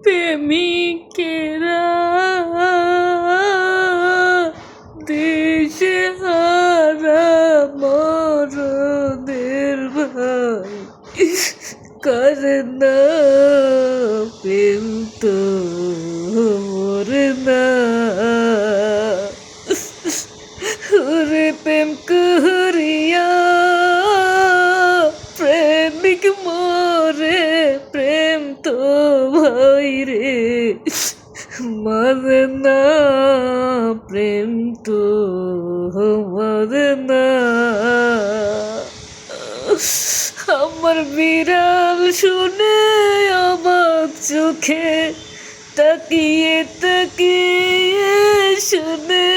প্রেমিকেরা দেশে হারা মরদের ভাই করে না প্রেম তো মরে না। ওরে প্রেম করিয়া প্রেমিক মরে প্রেম তো ভাই রে মরে না প্রেম তো মরে না। আমার বিড়াল শুনে অবাক চোখে তাকিয়ে তাকিয়ে শুনে